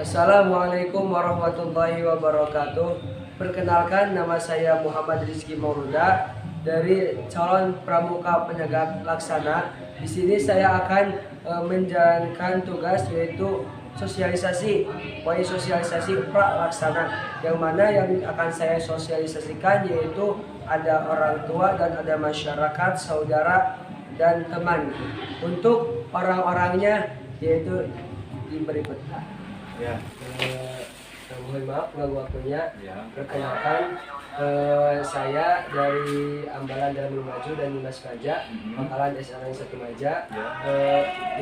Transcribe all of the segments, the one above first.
Assalamualaikum warahmatullahi wabarakatuh. Perkenalkan, nama saya Muhammad Rizky Mauruda dari calon pramuka penegak laksana. Di sini saya akan menjalankan tugas yaitu sosialisasi, poin sosialisasi pralaksana, yang mana yang akan saya sosialisasikan yaitu ada orang tua dan ada masyarakat, saudara dan teman. Untuk orang-orangnya yaitu di berikut. Ya. Mohon maaf ganggu waktunya. Ya. Perkenalkan, saya dari Ambalan Dalam Maju dan Dimas Maja, Pangkalan SMA 1 Maja. Ya.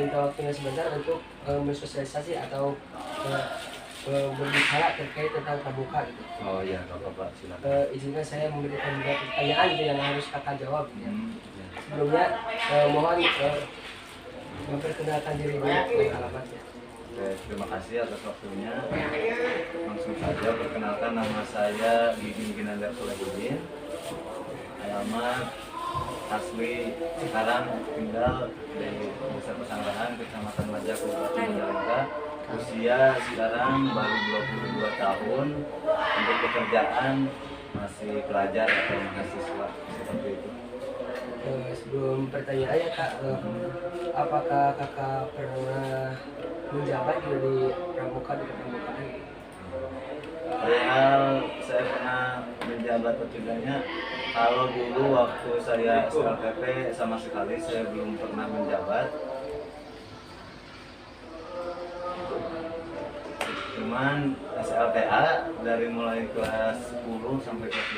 Minta waktunya sebentar untuk mensosialisasi atau berbicara terkait tentang pramuka gitu. Oh iya, Bapak, silakan. Izinkan saya memberikan beberapa pertanyaan gitu yang harus kakak jawab. Ya. Ya. Sebelumnya mohon memperkenalkan diri dulu dan alamatnya. Oke, terima kasih atas waktunya. Langsung saja perkenalkan, nama saya Gigi Ginandar Solehudin. Alamat asli sekarang tinggal di Desa Pesanggrahan, Kecamatan Maja, Kabupaten Majalengka. Usia sekarang baru 22 tahun. Untuk pekerjaan masih pelajar atau mahasiswa seperti itu. Sebelum pertanyaannya kak, apakah kakak pernah menjabat gitu di pramukaan? Perihal saya pernah menjabat atau tidaknya, kalau dulu waktu saya SLPP sama sekali saya belum pernah menjabat. Cuman SLTA dari mulai kelas 10 sampai kelas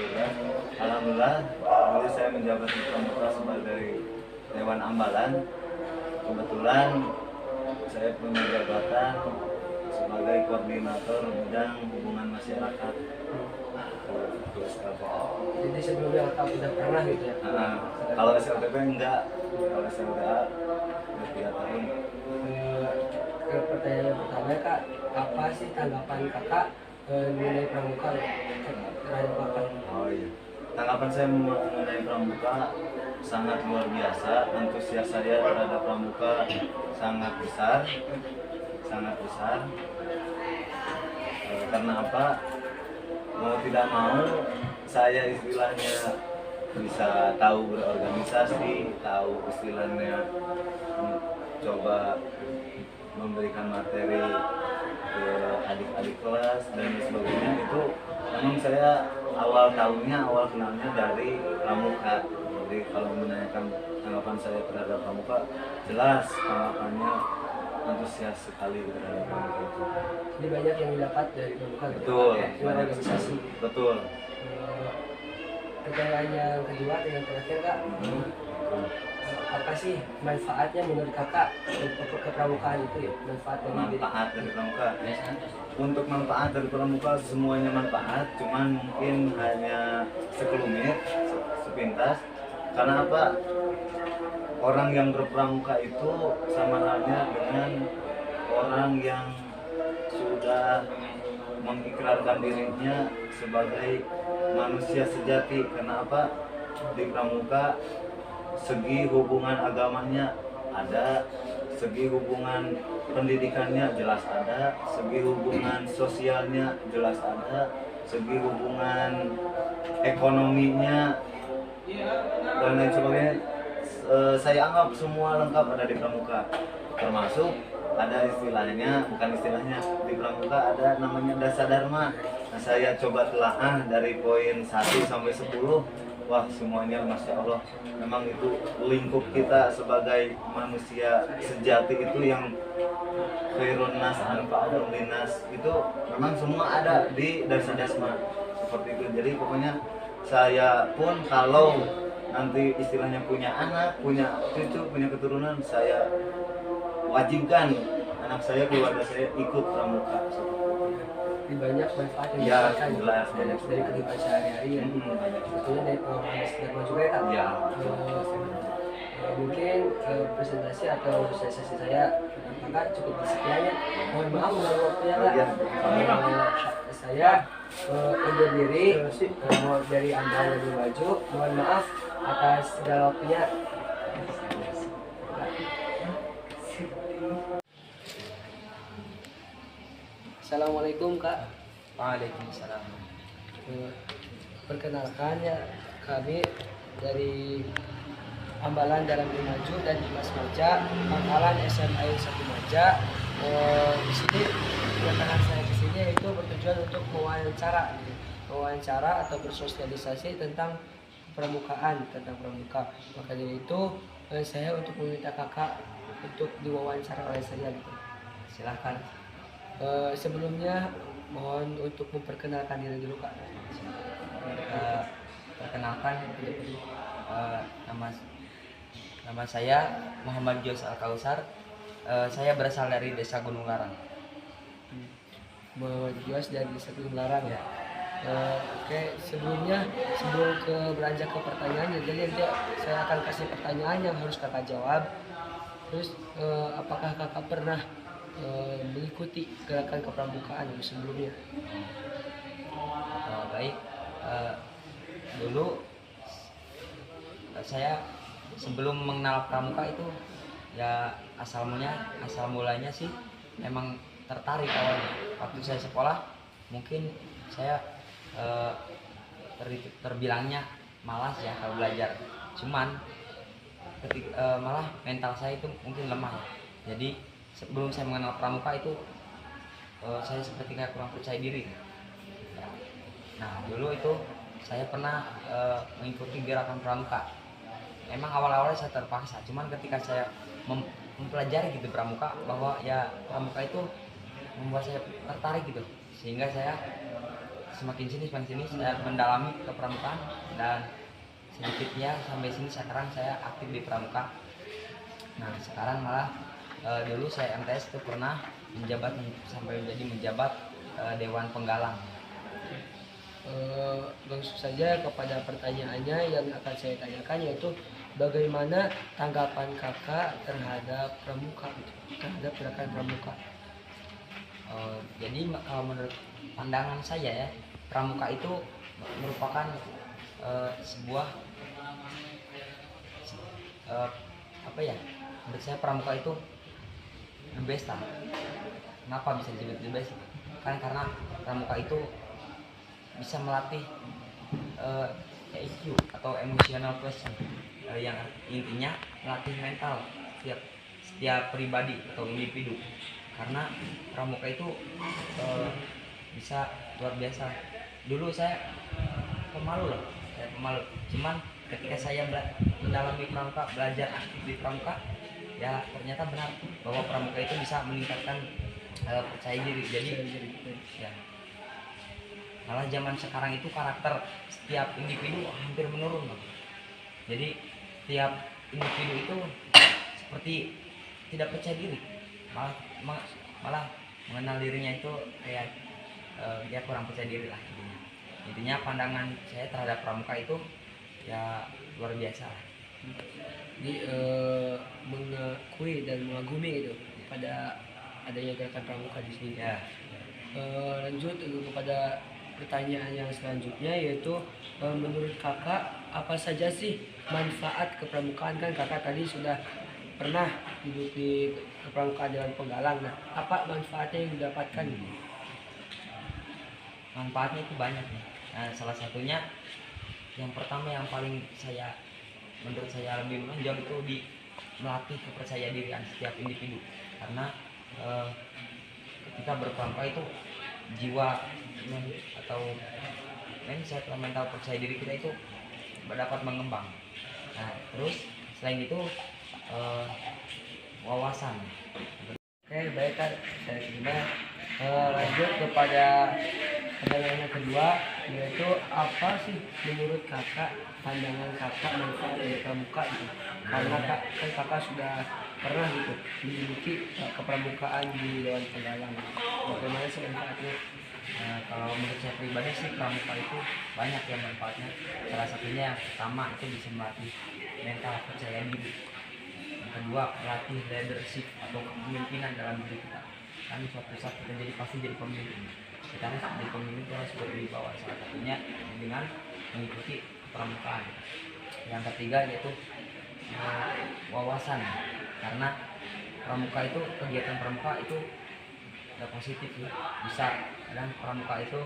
12, alhamdulillah dulu saya menjabat di pramuka sebagai Dewan Ambalan. Kebetulan saya punya jabatan sebagai koordinator bidang hubungan masyarakat. Itu SLTA. Jadi sebelumnya kakak sudah pernah gitu ya? Kalau SLTP enggak, kalau SLTA udah 3 tahun. Ke pertanyaan yang pertama kak, apa sih tanggapan kakak mengenai pramuka terhadap kakak? Oh iya. Tanggapan saya mengenai pramuka sangat luar biasa. Antusias saya terhadap pramuka sangat besar, sangat besar. Karena apa? Mau tidak mau, saya istilahnya bisa tahu berorganisasi, tahu istilahnya coba memberikan materi ke adik-adik kelas dan sebagainya. Itu memang saya awal kenalnya dari pramuka. Jadi kalau menanyakan tanggapan saya terhadap pramuka, jelas tanggapannya antusias sekali terhadap pramuka itu. Jadi banyak yang didapat dari pramuka. Betul, banyak organisasi. Betul. Pertanyaan yang kedua dan yang terakhir kak, apa sih manfaatnya menurut kakak untuk kepramukaan itu ya? Manfaat dari pramuka. Untuk manfaat dari pramuka semuanya manfaat, cuman mungkin hanya sekelumit, sepintas. Karena apa? Orang yang berpramuka itu sama halnya dengan orang yang sudah mengikrarkan dirinya sebagai manusia sejati. Karena apa? Di pramuka segi hubungan agamanya ada, segi hubungan pendidikannya jelas ada, segi hubungan sosialnya jelas ada, segi hubungan ekonominya dan lain sebagainya. Saya anggap semua lengkap ada di pramuka, termasuk ada istilahnya, bukan istilahnya, di pramuka ada namanya dasa dharma. Nah, saya coba telaah dari poin 1 sampai 10. Wah, semuanya Masya Allah, memang itu lingkup kita sebagai manusia sejati itu yang khairun nas anfa'uhum linnas, itu memang semua ada di dasa dasma seperti itu. Jadi pokoknya saya pun kalau nanti istilahnya punya anak, punya cucu, punya keturunan, saya wajibkan anak saya, keluarga saya ikut pramuka. Banyak manfaat yang ya, didapatkan jelas dari kehidupan sehari-hari ya. Sebetulnya dari pengalaman sekitar juga ya kak. Ya. Mungkin presentasi atau sosialisasi saya kakak cukup sekiannya. Mohon maaf mengganggu waktunya kak. Saya undur diri dari Ambalan Lebih Maju. Mohon maaf atas segala waktunya. Assalamualaikum Kak. Waalaikumsalam. Perkenalkan ya, kami dari Ambalan Dalam Maju dan Dimas Maja, Pangkalan SMA 1 Maja. Di sini kedatangan saya ke sini yaitu bertujuan untuk mewawancara atau bersosialisasi tentang pramukaan, tentang pramuka. Maka dari itu saya untuk meminta kakak untuk diwawancara oleh saya gitu. Silahkan. Sebelumnya mohon untuk memperkenalkan diri dulu Kak. Perkenalkan, nama saya Muhammad Jos Al-Kausar. Saya berasal dari Desa Gunung Larang. Muhammad Jos dari Desa Gunung Larang. Ya. Oke, sebelum beranjak ke pertanyaannya, jadi nanti saya akan kasih pertanyaan yang harus kakak jawab. Terus apakah kakak pernah mengikuti gerakan kepramukaan sebelumnya? Baik. Dulu saya sebelum mengenal pramuka itu ya asal mulanya sih memang tertarik awalnya. Waktu saya sekolah mungkin saya terbilangnya malas ya kalau belajar. Cuman malah mental saya itu mungkin lemah ya. Jadi sebelum saya mengenal pramuka itu saya seperti kayak kurang percaya diri. Nah dulu itu saya pernah mengikuti gerakan pramuka. Emang awal-awalnya saya terpaksa, cuman ketika saya mempelajari gitu pramuka, bahwa ya pramuka itu membuat saya tertarik gitu, sehingga saya semakin sini saya mendalami kepramukaan, dan sedikitnya sampai sini sekarang saya aktif di pramuka. Nah sekarang malah dulu saya MTS itu pernah menjabat sampai menjadi menjabat Dewan Penggalang. Langsung saja kepada pertanyaannya yang akan saya tanyakan, yaitu bagaimana tanggapan kakak terhadap pramuka, terhadap gerakan pramuka? Jadi kalau menurut pandangan saya ya, pramuka itu merupakan sebuah apa ya? Menurut saya pramuka itu the best lah. Kenapa bisa disebut the best? Kan karena pramuka itu bisa melatih EQ atau emotional quotient, yang intinya melatih mental setiap pribadi atau individu. Karena pramuka itu bisa luar biasa. Dulu saya pemalu. Cuman ketika saya mendalami pramuka, belajar aktif di pramuka, ya ternyata benar bahwa pramuka itu bisa meningkatkan percaya diri. Jadi ya, malah zaman sekarang itu karakter setiap individu hampir menurun. Jadi tiap individu itu seperti tidak percaya diri, malah mengenal dirinya itu kayak dia kurang percaya diri lah. Intinya pandangan saya terhadap pramuka itu ya luar biasa. Jadi mengakui dan mengagumi gitu pada adanya gerakan pramuka di sini. Ya. Lanjut kepada pertanyaan yang selanjutnya, yaitu menurut kakak apa saja sih manfaat kepramukaan? Kan kakak tadi sudah pernah duduk di kepramukaan Dewan Penggalang. Nah, apa manfaatnya yang didapatkan? Manfaatnya itu banyak nih. Nah, salah satunya yang pertama yang paling menurut saya lebih menonjol itu di melatih kepercayaan diri setiap individu. Karena ketika berpramuka itu jiwa atau mindset atau mental percaya diri kita itu dapat mengembang. Nah terus selain itu wawasan. Oke, baik Kak, saya terima. Lanjut kepada pertanyaan yang kedua, yaitu apa sih menurut kakak, pandangan kakak manfaat dari pramuka gitu? Karena kakak sudah pernah gitu mengikuti kepramukaan di Dewan Penggalang. Bagaimana sih manfaatnya? Kalau menurut saya pribadi sih pramuka itu banyak ya manfaatnya. Salah satunya yang pertama itu bisa melatih mental percaya diri. Yang kedua melatih leadership atau kepemimpinan dalam diri kita. Kan suatu saat kita pasti jadi pemimpin. Kita harus jadi pemimpin, kita harus berwibawa. Salah satunya dengan mengikuti pramukaan. Yang ketiga yaitu wawasan. Karena kegiatan pramuka itu kita positif sih, bisa. Dan pramuka itu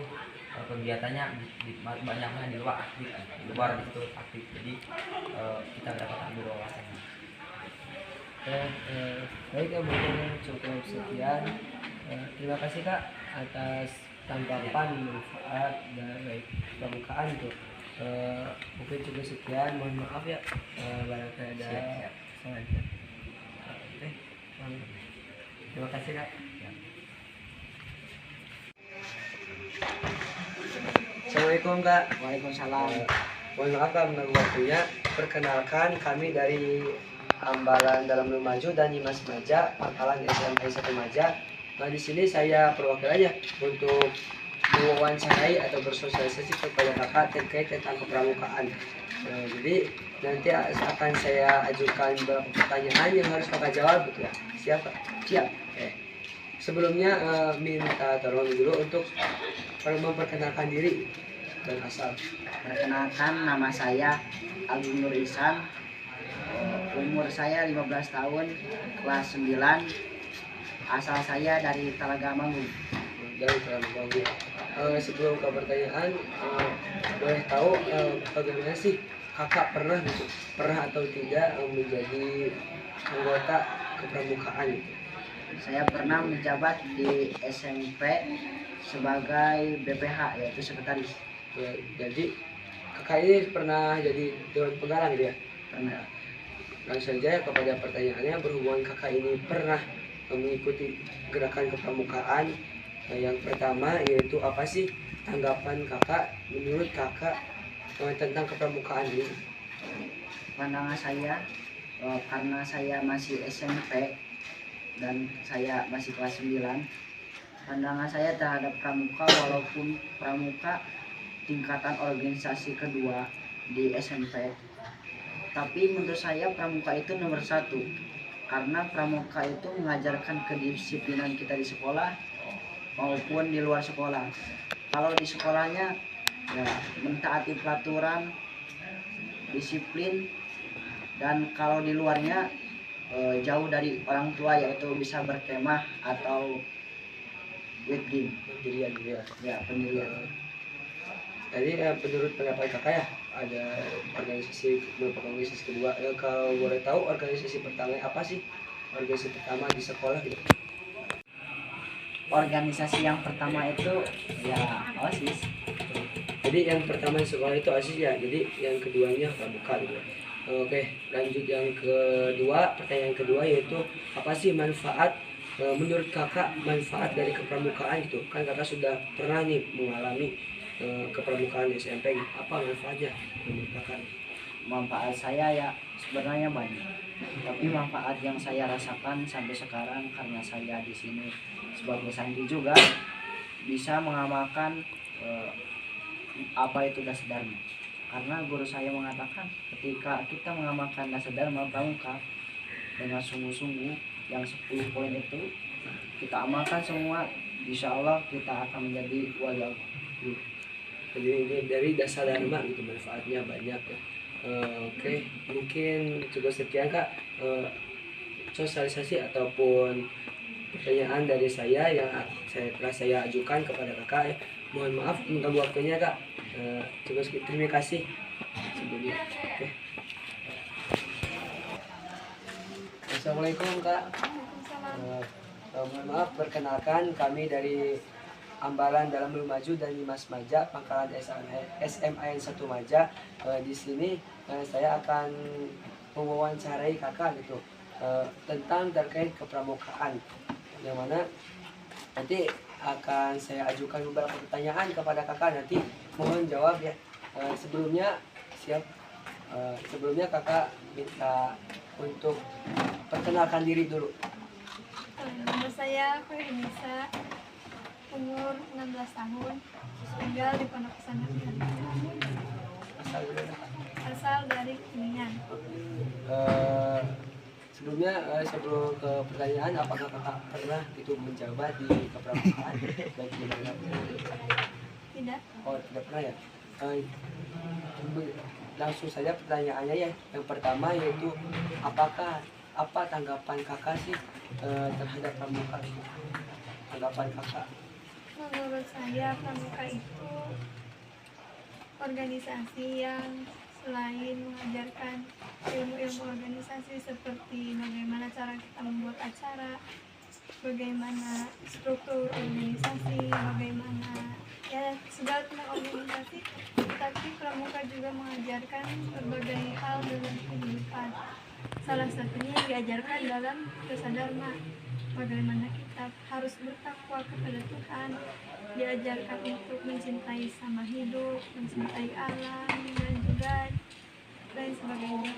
kegiatannya banyaknya di luar aktif, di luar itu aktif, jadi kita dapat ambil wawasannya. Baik ya, mungkin cukup sekian. Terima kasih Kak atas tanggapan manfaat dari pramukaan itu. Mungkin cukup sekian, mohon maaf ya barangkali ada Siap. kesalahan. Oke, terima kasih Kak. Assalamualaikum Kak. Waalaikumsalam. Mohon maaf Kak mengganggu waktunya. Perkenalkan, kami dari Ambalan Dalam Lumaju dan Dimas Maja, Pangkalan SMA 1 Maja. Nah, di sini saya perwakilan aja untuk mewawancarai atau bersosialisasi kepada kakak terkait tentang kepramukaan. Jadi nanti akan saya ajukan beberapa pertanyaan yang harus kakak jawab, betul ya? Siap Kak? Siap. Oke. Sebelumnya minta tolong dulu untuk memperkenalkan diri dan asal. Perkenalkan, nama saya Agung Nur Ihsan. Umur saya 15 tahun, kelas 9. Asal saya dari Talaga Manggung. Dari terlalu bagus. Sebelum ke pertanyaan, boleh tahu bagaimana sih kakak pernah atau tidak menjadi anggota kepramukaan gitu? Saya pernah menjabat di SMP sebagai BPH, yaitu sekretaris. Jadi kakak ini pernah jadi dewan penggarang gitu ya? Pernah. Langsung saja kepada pertanyaannya, berhubungan kakak ini pernah mengikuti gerakan kepramukaan. Yang pertama yaitu apa sih tanggapan kakak, menurut kakak tentang kepramukaan ini? Pandangan saya, karena saya masih SMP dan saya masih kelas 9, pandangan saya terhadap pramuka, walaupun pramuka tingkatan organisasi kedua di SMP, tapi menurut saya pramuka itu nomor 1, karena pramuka itu mengajarkan kedisiplinan kita di sekolah maupun di luar sekolah. Kalau di sekolahnya ya mentaati peraturan, disiplin, dan kalau di luarnya jauh dari orang tua, yaitu bisa berkemah atau wedding, Pendirian gitu ya. ya pendirian. Jadi menurut pendapat kakak ya, ada beberapa organisasi kedua. Kalau boleh tahu organisasi pertama apa sih? Organisasi pertama di sekolah gitu. Organisasi yang pertama itu ya OSIS. Jadi yang pertama di sekolah itu OSIS ya. Jadi yang keduanya pramuka gitu. Oke, lanjut yang kedua. Pertanyaan kedua yaitu apa sih manfaat menurut kakak manfaat dari kepramukaan itu? Kan kakak sudah pernah nih mengalami kepramukaan di SMP. Apa manfaatnya menurut kakak? Manfaat saya ya sebenarnya banyak, tapi manfaat yang saya rasakan sampai sekarang karena saya di sini sebagai santri juga bisa mengamalkan apa itu dasar dharma. Karena guru saya mengatakan ketika kita mengamalkan dasar dharma pramuka dengan sungguh-sungguh, yang 10 poin itu kita amalkan semua, insya Allah kita akan menjadi wali Allah. Jadi ini dari dasar dharma gitu, manfaatnya banyak ya. Oke, mungkin cukup sekian Kak sosialisasi ataupun pertanyaan dari saya yang telah saya ajukan kepada kakak ya. Mohon maaf mengganggu waktunya Kak. Cukup sekian, terima kasih sebelumnya. Oke. Assalamualaikum Kak. Mohon maaf, perkenalkan kami dari Ambalan Dalam Lumaju dan Dimas Maja, Pangkalan SMA 1 Maja. Di sini saya akan mewawancarai kakak gitu tentang terkait kepramukaan, yang mana nanti akan saya ajukan beberapa pertanyaan kepada kakak, nanti mohon jawab ya. Sebelumnya siap. Sebelumnya kakak minta untuk perkenalkan diri dulu. Nama saya Khoirunisa, umur 16 tahun, tinggal di Pondok Pesantren Asal dulu Kak. asal dari Kuningan. Sebelumnya sebelum ke pertanyaan, apakah kakak pernah itu menjabat di kepramukaan baik di mana pun? Tidak. Oh, tidak pernah ya. Langsung saja pertanyaannya ya. Yang pertama yaitu apa tanggapan kakak sih terhadap pramuka itu? tanggapan kakak? Menurut saya pramuka itu organisasi yang selain mengajarkan ilmu-ilmu organisasi seperti bagaimana cara kita membuat acara, bagaimana struktur organisasi, bagaimana ya segala tentang organisasi, tapi pramuka juga mengajarkan berbagai hal dalam kehidupan. Salah satunya yang diajarkan dalam Dasar Dharma, bagaimana kita harus bertakwa kepada Tuhan, diajarkan untuk mencintai sama hidup, mencintai alam, dan juga lain sebagainya.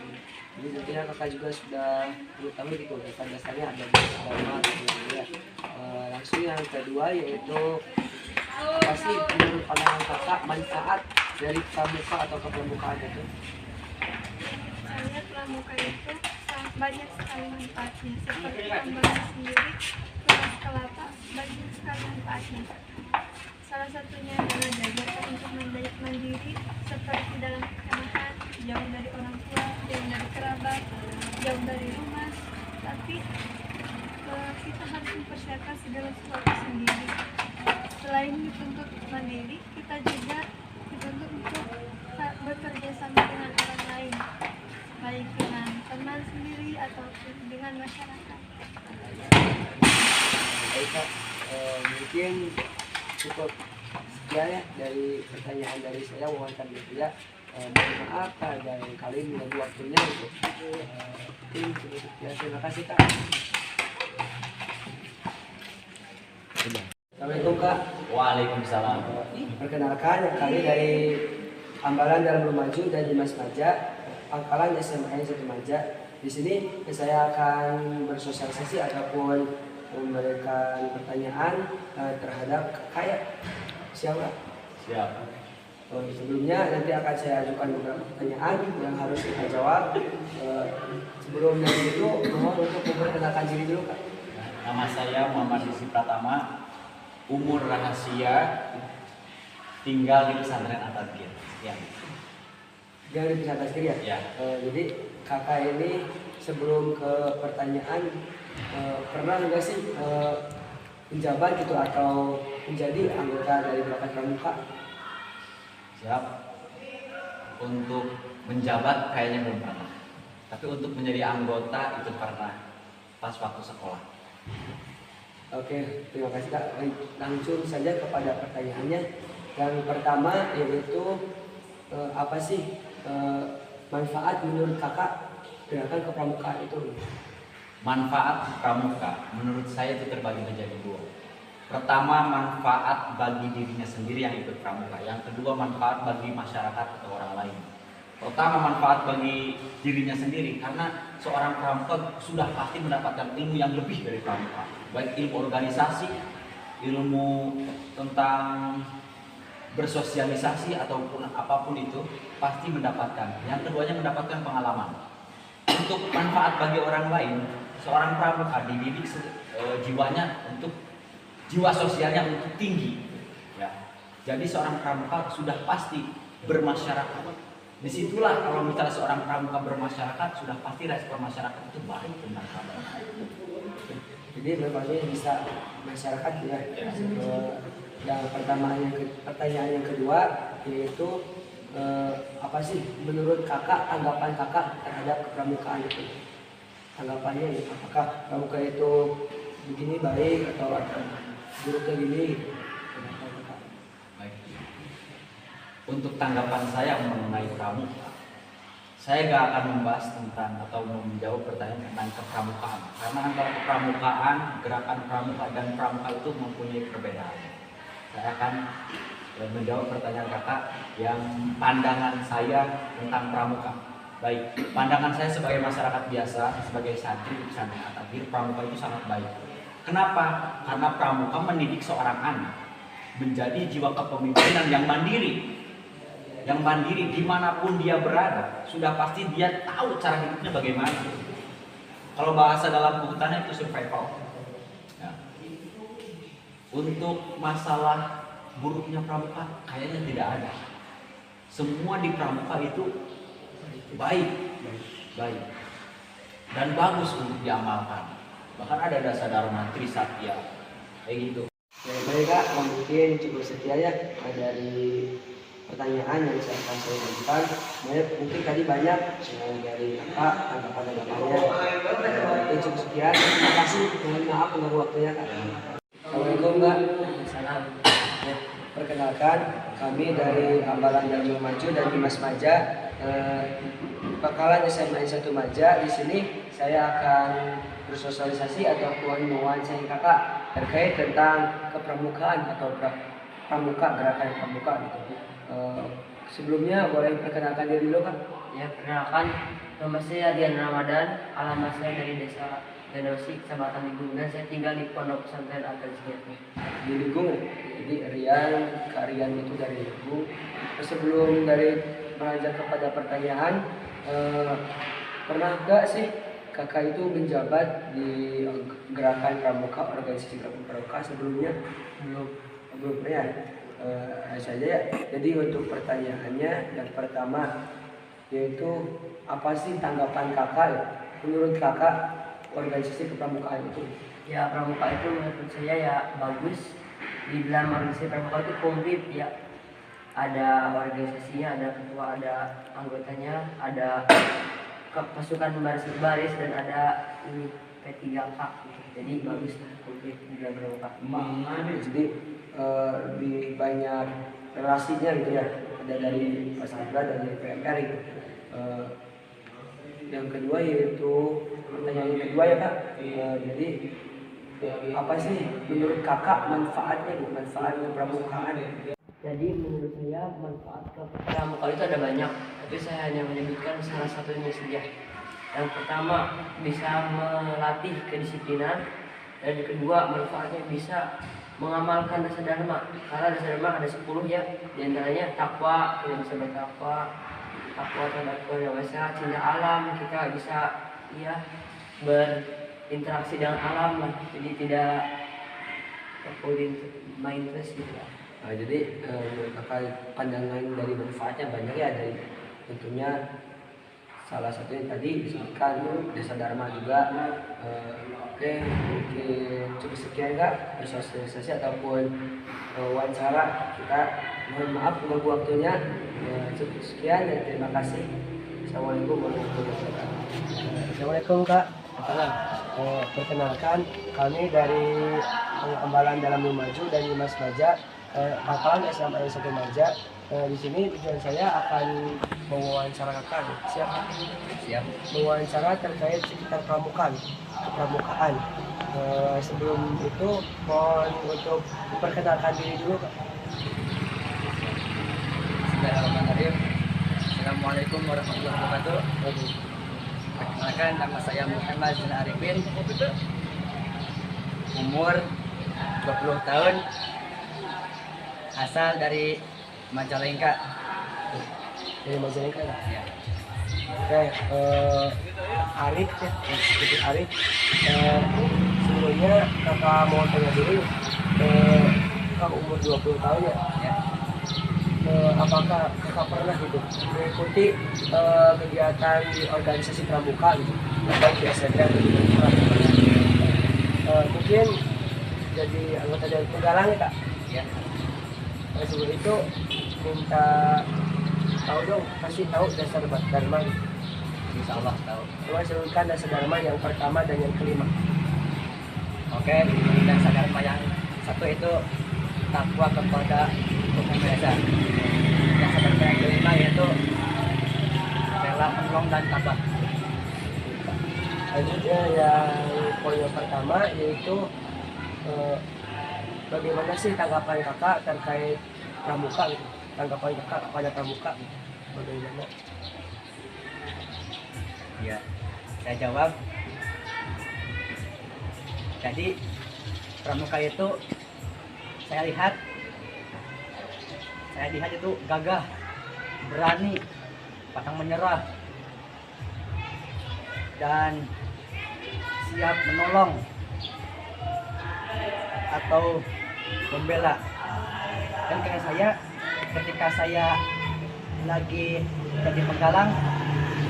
Jadi tentunya kakak juga sudah mengetahui gitu dasar dasarnya ada di Dharma gitu ya. Langsung yang kedua yaitu apa sih menurut pandangan kakak manfaat dari pramuka atau kepramukaan itu? Saya pramuka itu sangat banyak sekali manfaatnya, seperti tambahan sendiri tunas kelapa banyak sekali manfaatnya. Salah satunya adalah diajarkan untuk mandiri seperti dalam kekanakan, jauh dari orang tua, jauh dari kerabat, jauh dari rumah, tapi kita harus mempersiapkan segala sesuatu sendiri. Selain dituntut mandiri, kita juga dituntut untuk bekerja sama dengan orang lain, baik dengan teman sendiri ataupun dengan masyarakat. Baik kak, mungkin cukup sekian ya dari pertanyaan dari saya wawancara gitu ya. Mohon maaf kak, dan kali mengganggu waktunya untuk tim cukup sekian. Terima kasih kak. Assalamualaikum kak. Waalaikumsalam. Perkenalkan yang kami dari Ambalan Dalam Lumaju dan Dimas Maja, Pangkalan SMA 1 Maja. Di sini saya akan bersosialisasi ataupun memberikan pertanyaan terhadap kakak ya. Siapa? Siap. Sebelumnya nanti akan saya ajukan beberapa pertanyaan yang harus kita jawab. Sebelum dari itu mohon untuk memperkenalkan diri dulu kak. Nama saya Muhammad Rizky Pratama, umur rahasia, tinggal di pesantren At-Tadkir. Sekian. Jangan bisa atas kiri ya? Ya. Jadi kakak ini sebelum ke pertanyaan pernah nggak sih menjabat gitu atau menjadi anggota dari Gerakan Pramuka? Siap. Untuk menjabat kayaknya belum pernah. Tapi untuk menjadi anggota itu pernah pas waktu sekolah. Oke, terima kasih kak. Baik, langsung saja kepada pertanyaannya. Yang pertama yaitu apa sih manfaat menurut kakak gerakan kepramukaan itu? Manfaat pramuka menurut saya itu terbagi menjadi dua. Pertama, manfaat bagi dirinya sendiri yang ikut pramuka. Yang kedua, manfaat bagi masyarakat atau orang lain. Pertama, manfaat bagi dirinya sendiri karena seorang pramuka sudah pasti mendapatkan ilmu yang lebih dari pramuka, baik ilmu organisasi, ilmu tentang bersosialisasi ataupun apapun itu pasti mendapatkan. Yang keduanya mendapatkan pengalaman. Untuk manfaat bagi orang lain, seorang pramuka dididik jiwanya untuk jiwa sosialnya untuk tinggi. Ya. Jadi seorang pramuka sudah pasti bermasyarakat. Disitulah kalau misalnya seorang pramuka bermasyarakat sudah pasti respon masyarakat itu baik tentang pramuka. Jadi berbagai bisa masyarakat ya. Yang pertama, pertanyaan yang kedua yaitu apa sih menurut kakak tanggapan kakak terhadap kepramukaan itu? Tanggapannya ya, apakah pramuka itu begini baik atau buruknya gini? Baik. Untuk tanggapan saya mengenai pramuka, saya gak akan membahas tentang atau menjawab pertanyaan tentang kepramukaan karena antara kepramukaan, gerakan pramuka dan pramuka itu mempunyai perbedaan. Saya akan menjawab pertanyaan kakak yang pandangan saya tentang pramuka. Baik, pandangan saya sebagai masyarakat biasa, sebagai santri di pesantren At-Tadkir, pramuka itu sangat baik. Kenapa? Karena pramuka mendidik seorang anak menjadi jiwa kepemimpinan yang mandiri. Yang mandiri dimanapun dia berada, sudah pasti dia tahu cara hidupnya bagaimana. Kalau bahasa dalam bukutannya itu survival. Ya. Untuk masalah buruknya pramuka kayaknya tidak ada. Semua di pramuka itu baik dan bagus untuk diamalkan. Bahkan ada dasar dharma trisatya kayak gitu. Ya, baik Kak, mungkin cukup sekian ya dari pertanyaan yang akan saya ajukan. Mungkin tadi banyak dari Kakak tanggapan-tanggapannya. Mungkin cukup sekian. Terima kasih. Mohon maaf mengganggu waktunya Kak. Assalamualaikum Kak. Salam. Ya, perkenalkan kami dari Ambalan Darul Maju dan Dimas Maja. Bakalan SMA 1 Maja. Di sini saya akan bersosialisasi ataupun mewawancarai Kakak terkait tentang kepramukaan atau pramuka, gerakan pramuka gitu. Sebelumnya boleh perkenalkan diri dulu Kak. Ya, perkenalkan, nama saya Dian Ramadan, alamat saya dari Desa Genosi, Kecamatan Ligung, dan saya tinggal di Pondok Pesantren Al-Tazkiyah. Di Ligung ya. Jadi Rian, Kak Rian itu dari Ligung. Sebelum dari beranjak kepada pertanyaan, pernah gak sih Kakak itu menjabat di gerakan pramuka, organisasi gerakan pramuka sebelumnya? Belum pernah ya? Saja ya. Jadi untuk pertanyaannya yang pertama yaitu apa sih tanggapan Kakak ya? Menurut Kakak organisasi kepramukaan itu? Ya, pramuka itu menurut saya ya bagus. Di dalam organisasi pramuka itu komplit ya. Ada organisasinya, ada ketua, ada anggotanya, ada pasukan baris dan ada ini P3K gitu. Jadi bagus lah, komplit di dalam pramuka. Jadi lebih banyak relasinya gitu ya, ada dari Pasabra dan dari PMR gitu. Yang kedua yaitu pertanyaan yang kedua ya Kak, jadi apa sih menurut Kakak manfaat pramukaan? Jadi menurut saya manfaat pramuka itu ada banyak, tapi saya hanya menyebutkan salah satunya saja. Yang pertama bisa melatih kedisiplinan, dan yang kedua manfaatnya bisa mengamalkan dasar dharma. Karena dasar dharma ada 10 ya, diantaranya takwa, kita bisa bertakwa, takwa terhadap Yang Maha Esa, cinta alam, kita bisa ya berinteraksi dengan alam lah, jadi tidak mindless gitu ya. Jadi menurut Kakak pandangan dari manfaatnya banyak ya, dari tentunya salah satunya tadi disebutkan desa dharma juga. Oke, mungkin cukup sekian Kak bersosialisasi ataupun wawancara kita. Mohon maaf mengganggu waktunya. Cukup sekian dan terima kasih. Assalamualaikum warahmatullahi wabarakatuh. Assalamualaikum Kak. Perkenalkan kami dari Ambalan Darul Maju dan Dimas Maja, Pangkalan SMA 1 Maja. Di sini tujuan saya akan mewawancara Kakak. Siap? Siap. Mewawancara terkait sekitar kepramukaan. Sebelum itu mohon untuk memperkenalkan diri dulu Kak. Bismillahirrahmanirrahim. Assalamualaikum warahmatullahi wabarakatuh. Perkenalkan, nama saya Muhammad bin Arifin, umur 20 tahun, asal dari Majalengka. Dari Majalengka Ya. Oke, Arif ya, sedikit Arif. Sebelumnya Kakak mau tanya dulu, Kakak umur 20 tahun ya. Ya. Apakah Kakak pernah gitu mengikuti kegiatan di organisasi pramuka gitu, baik di SMP atau di pramuka? Mungkin jadi anggota dari Penggalang ya Kak. Ya. Sebelum itu minta tahu dong, kasih tahu dasar dharma gitu. Insya Allah tahu. Coba sebutkan dasar dharma yang pertama dan yang kelima. Oke, dasar dharma yang satu itu takwa kepada Tuhan Maha Esa. Dasar dharma yang kelima yaitu rela menolong dan tabah. Selanjutnya yang poin yang pertama yaitu bagaimana sih tanggapan Kakak terkait pramuka gitu? Tanggapan Kakak kepada pramuka gitu? Bagaimana? Ya, saya jawab. Jadi pramuka itu saya lihat itu gagah, berani, pantang menyerah, dan siap menolong atau membela. Dan kayak saya, ketika saya lagi jadi penggalang,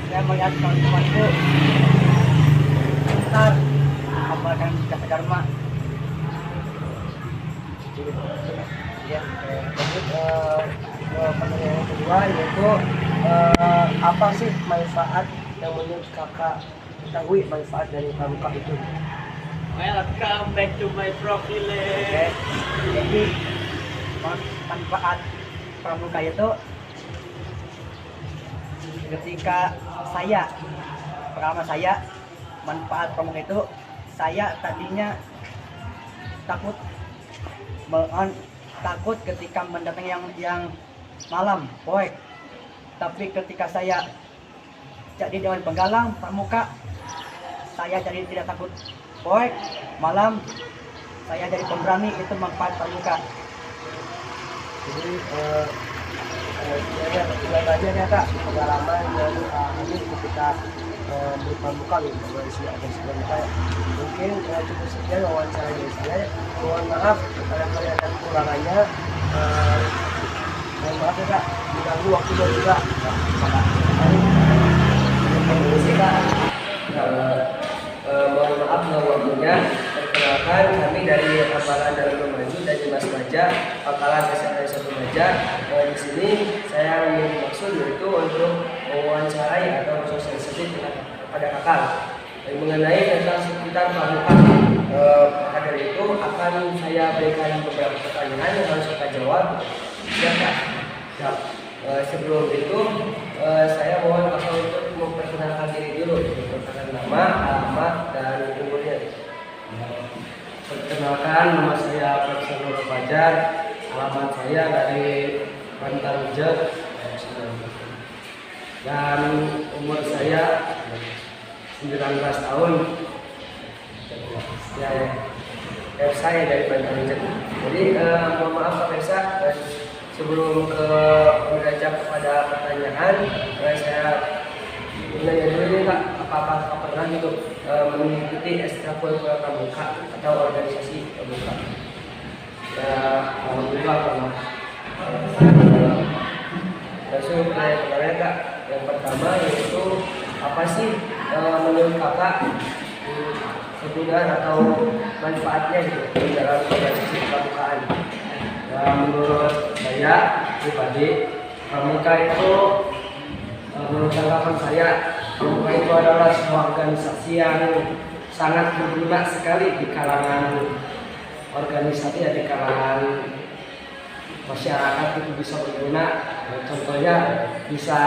saya melihat teman-temanku pintar mengamalkan dasar dharma. Ya, lanjut pertanyaan yang kedua yaitu apa sih manfaat yang menurut kakak ketahui manfaat dari pramuka itu? Welcome back to my profile. Oke, jadi manfaat pramuka itu ketika pengalaman saya manfaat pramuka itu, saya tadinya takut ketika mendatangi yang malam poek, tapi ketika saya jadi dewan penggalang pramuka, saya jadi tidak takut poek malam, saya jadi pemberani. Itu manfaat pramuka. Jadi tidak banyak ya kak pengalaman yang ini ketika berpramuka gitu berisi ada pramuka. Mungkin cukup sekian wawancara dari saya. Mohon maaf kalau ada kekurangannya. Mohon maaf ya kak, mengganggu waktunya juga. Terima kasih kak. Mohon maaf mengganggu waktunya. Perkenalkan kami dari Hafalan Darul Maju dan Dimas Baja, Hafalan SMA 1 Baja. Di sini saya memiliki maksud yaitu untuk mewawancarai atau bersosialisasi kepada kakak mengenai tentang sekitar pramuka. Maka dari itu akan saya berikan beberapa pertanyaan yang harus kakak jawab. Ya kak. Ya. Sebelum itu saya mohon kakak untuk memperkenalkan diri dulu, memperkenalkan nama, alamat, dan umurnya. Perkenalkan, nama saya Profesor Nur Fajar, alamat saya dari Bantar Ujat, dan umur saya 19 tahun. Ya, saya dari Bantar Ujat. Jadi mohon maaf Pak Pesa, sebelum beranjak kepada pertanyaan, saya menanya dulu nih Kak, apakah pernah gitu mengikuti ekstrakurikuler pramuka atau organisasi pramuka? Ya, alhamdulillah pernah. Langsung ke pertanyaan Kak. Yang pertama yaitu apa sih menurut kakak kegunaan atau manfaatnya gitu dalam organisasi pramukaan? Ya, menurut saya pribadi pramuka itu menurut tanggapan saya, pramuka itu adalah sebuah organisasi yang sangat berguna sekali di kalangan organisasi ya, di kalangan masyarakat itu bisa berguna. Contohnya bisa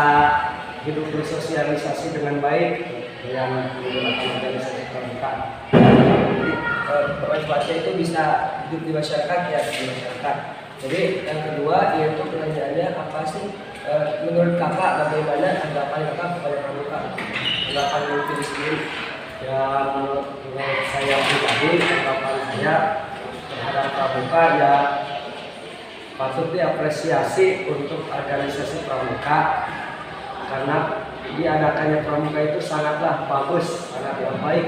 hidup bersosialisasi dengan baik dengan menggunakan organisasi pramuka. Jadi manfaatnya itu bisa hidup di masyarakat ya, di masyarakat. Jadi yang kedua yaitu pertanyaannya apa sih menurut kakak bagaimana tanggapan kakak kepada pramuka? Tanggapan diri sendiri. Ya menurut saya pribadi tanggapan saya terhadap pramuka ya patut diapresiasi untuk organisasi pramuka karena diadakannya pramuka itu sangatlah bagus, sangat yang baik.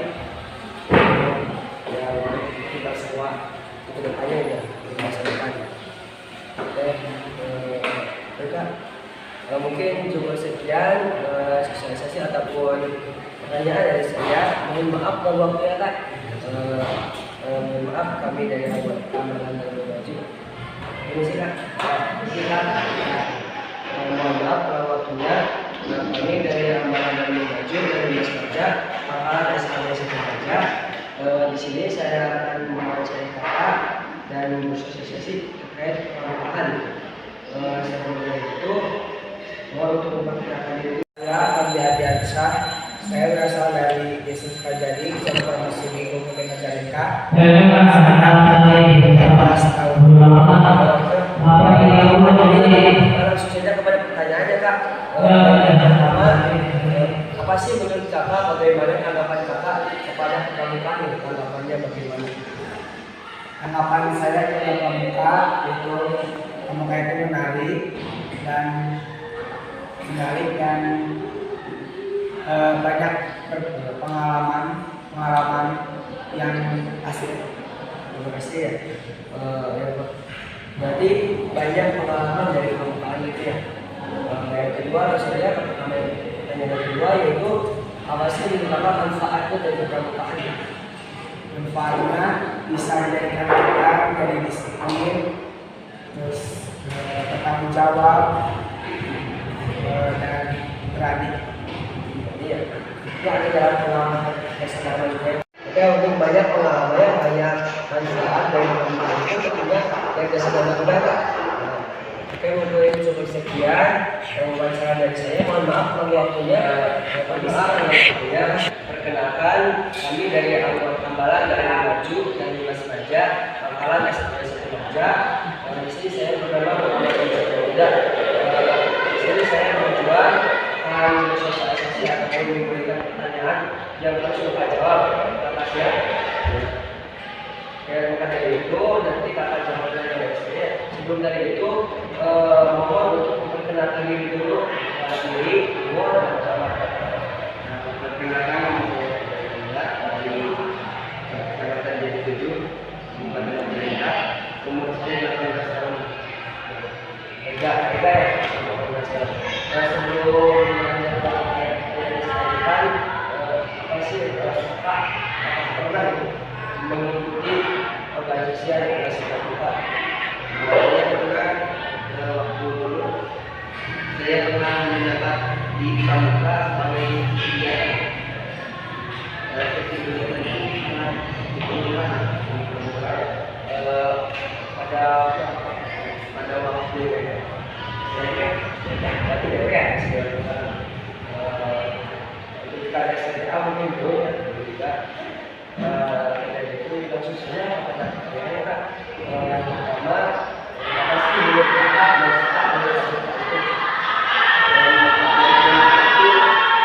Ya untuk kita semua itu depannya ya di masa depan. Mungkin cukup sekian sosialisasi ataupun pertanyaan dari saya. Mohon maaf kalau waktunya Kak. Mohon maaf kami dari Hafalan Darul Maju. Ini sih Kak. Mohon maaf kalau waktunya. Kami dari Hafalan Darul Maju dari Dinas Baja, Hafalan SMA 1 Baja. Di sini saya akan mewawancarai kakak dan bersosialisasi terkait pramukaan. Sebelumnya itu mohon untuk memperkenalkan diri. Saya Abdi Adiansyah. Saya berasal dari Desa Sukajadi, Kecamatan Masjid Kabupaten Majalengka. 14 tahun. Langsung saja kepada pertanyaannya Kak. Yang pertama, apa sih menurut kakak bagaimana tanggapan kakak kepada pramukaan ini? Tanggapannya bagaimana? Tanggapan saya kepada pramuka itu pramuka itu menarik dan banyak pengalaman yang asik. Terima kasih ya. Berarti banyak pengalaman dari pramukaan itu ya. Yang kedua saya pertanyaan yang kedua yaitu apa sih menurut kakak manfaatnya dari pramukaan? Manfaatnya bisa menjadikan kita menjadi disiplin, terus bertanggung jawab, dan berani. Iya, itu ada dalam pengalaman SMA juga. Oke, untuk banyak pengalaman, banyak manfaat dari pengalaman itu tentunya yang kita sedang lakukan, Pak. Oke, mungkin cukup sekian wawancara dari saya. Mohon maaf kalau waktunya. Perkenalkan, kami dari anggota Hambalang dari Maju dan Dimas Baja, Pangkalan SMA 1 Baja. Di sini saya bernama Muhammad Rizky. Di sini saya berjuang sosialisasi atau memberikan pertanyaan yang harus Bapak jawab. Terima kasih ya. Maka dari itu nanti kakak jawabnya dari saya. Sebelum dari itu mohon untuk memperkenalkan diri dulu, diri, umur dan nama. Perkenalkan dari Kecamatan Jati 7, Kabupaten Pemerintah, umur saya 18 tahun. Ega ya. Sebelum menanyakan dari saya apa sih Pak pernah mengikuti organisasi yang kita buka? Saya pernah waktu dulu saya pernah menjabat di Pramuka sebagai kegiatan seperti kegiatan ini pernah dikunjungan di Pramuka pada waktu tapi DPR ketika ada SDA mungkin itu juga itu khususnya pada saya Kak yang pertama pasti menurut Kakak dan itu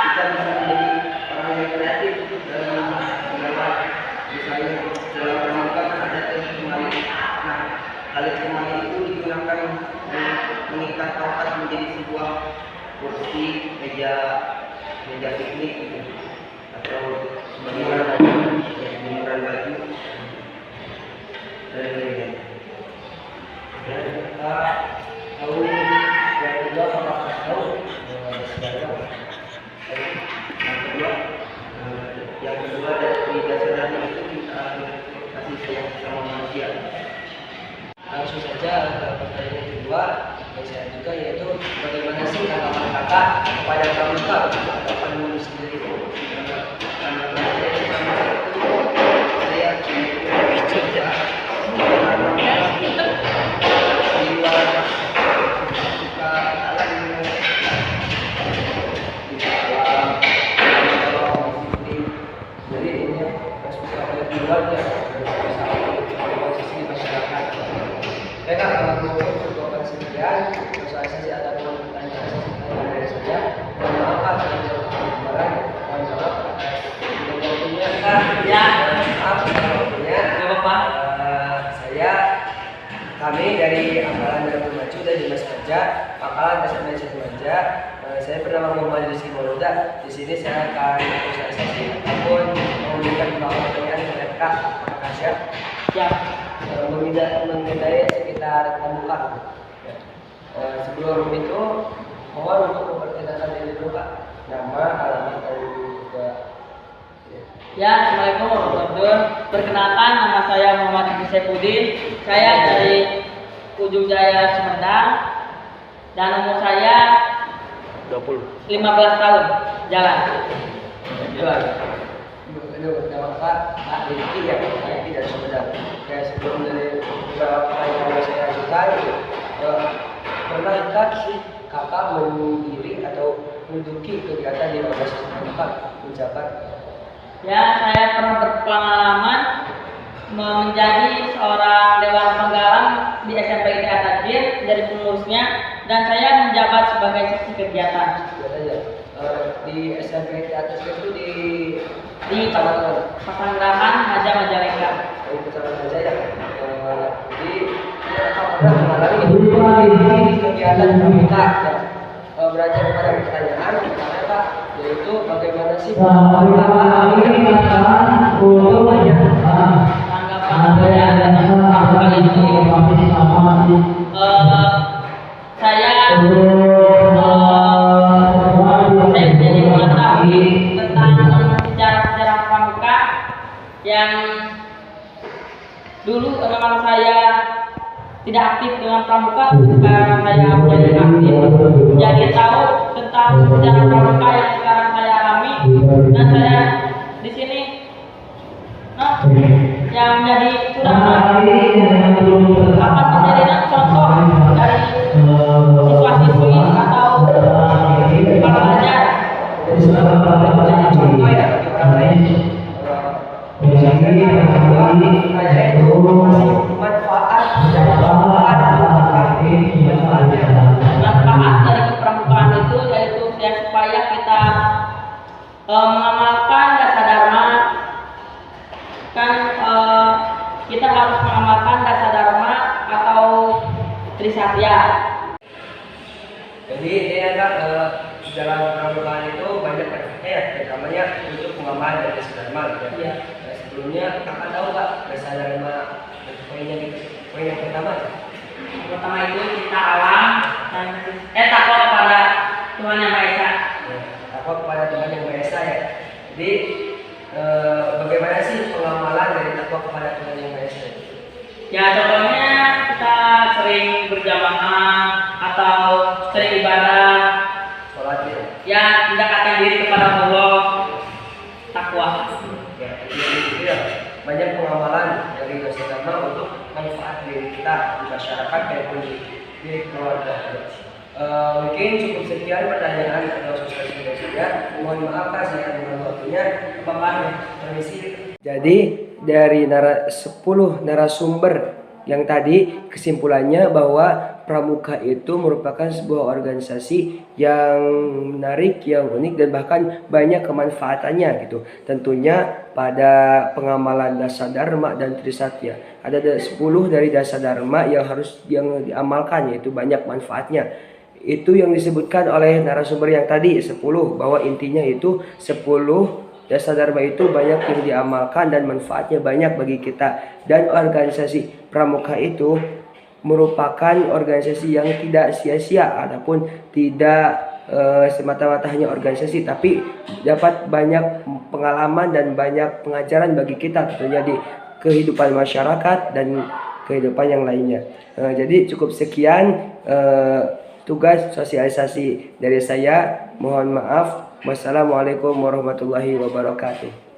kita bisa menjadi orang yang kreatif dalam menggambar. Misalnya dalam pramuka ada kembali, nah alat kembali itu digunakan mengikat tongkat menjadi sebuah kursi, meja piknik gitu, atau jemuran baju dan lain-lain. Dan kita tahu yang kedua apakah tahu yang kedua dari dasarnya itu kita kasih sayang sama manusia. Langsung saja pertanyaan kedua dari saya juga, yaitu bagaimana sih tanggapan kakak kepada pramuka, tanggapan dulu sendiri? Karena saya kerja di luar suka alam jadi ini suka di luar ya posisi masyarakat. Saya kalau mau cukup sekian, sosialisasi ataupun pertanyaan dari saya. Mohon maaf atas gambaran, mohon maaf atas waktunya. Ya, maaf waktunya. Kami dari Hambalang dan Maju dan Dimas Baja, Pangkalan SMA 1 Baja. Saya bernama Muhammad Rizky Mauluda. Di sini saya akan sosialisasi ataupun memberikan beberapa pertanyaan kepada Kak. Apakah siap? Siap. Mengenai sekitar pramuka. Sebelum itu, mohon untuk memperkenalkan diri dulu Kak. Nama, alamat, dan juga. Ya, Assalamualaikum warahmatullahi wabarakatuh. Perkenalkan, nama saya Muhammad Rizky Saifuddin. Saya dari Ujung Jaya Sumedang dan umur saya 15 tahun. Jalan. Nama Kak Rizky ya, Rizky dari Sumedang. Sebelum dari beberapa pertanyaan yang saya ajukan, pernahkah sih kakak mendiri atau menduduki kegiatan di organisasi pramuka menjabat? Ya, saya pernah berpengalaman menjadi seorang dewan penggalang di SMP ITA Takdir, menjadi pengurusnya, dan saya menjabat sebagai seksi kegiatan. Di SMP ITA Takdir itu di Pasanggerahan Maja Majalengka. Di Kecamatan Maja ya. Jadi kakak pernah mengalami kegiatan pramuka ya. Belajar kepada pertanyaan Pak, yaitu bagaimana sih saya jadi mengetahui tentang sejarah pramuka yang dengan pramuka ketika saya menjadi aktif, jadi tahu tentang sejarah pramuka yang sekarang saya alami, dan saya di sini yang menjadi sudah akan menjadi contoh dari siswa-siswi atau para pelajar. Jadi contoh ya bagi orang lain. Misalkan ada itu masih manfaat dan manfaat manfaatnya. Manfaat dari kepramukaan itu yaitu ya supaya kita mengamalkan dasar dharma, kan kita harus mengamalkan dasar dharma atau trisatya. Jadi ini kan dalam pramukaan itu banyak manfaatnya ya, terutamanya untuk pengamalan dari dasar dharma. Iya. Sebelumnya kakak tahu nggak dasar dharma poinnya gitu? Poin yang pertama. Pertama itu cinta alam dan takwa kepada Tuhan Yang Maha Esa. Takwa kepada Tuhan Yang Maha Esa ya. Jadi bagaimana sih pengamalan dari takwa kepada Tuhan Yang Maha Esa? Ya contohnya kita sering berjamaah atau sering ibadah, Sholat ya. ya mendekatkan diri kepada Allah, takwa. Ya, jadi ya, banyak pengamalan dari dasar dharma untuk manfaat diri kita di masyarakat maupun di keluarga. Mungkin cukup sekian pertanyaan atau sosialisasi dari saya. Mohon maaf Kak, saya mengganggu waktunya. Permisi. Jadi dari 10 narasumber yang tadi kesimpulannya bahwa pramuka itu merupakan sebuah organisasi yang menarik, yang unik dan bahkan banyak kemanfaatannya gitu. Tentunya pada pengamalan dasar dharma dan trisatya. Ada 10 dari dasar dharma yang harus diamalkan, yaitu banyak manfaatnya. Itu yang disebutkan oleh narasumber yang tadi 10, bahwa intinya itu 10 dasar dharma itu banyak yang diamalkan dan manfaatnya banyak bagi kita. Dan organisasi pramuka itu merupakan organisasi yang tidak sia-sia, ataupun tidak semata-mata hanya organisasi, tapi dapat banyak pengalaman dan banyak pengajaran bagi kita tentunya di kehidupan masyarakat dan kehidupan yang lainnya. Jadi cukup sekian tugas sosialisasi dari saya. Mohon maaf. Wassalamualaikum warahmatullahi wabarakatuh.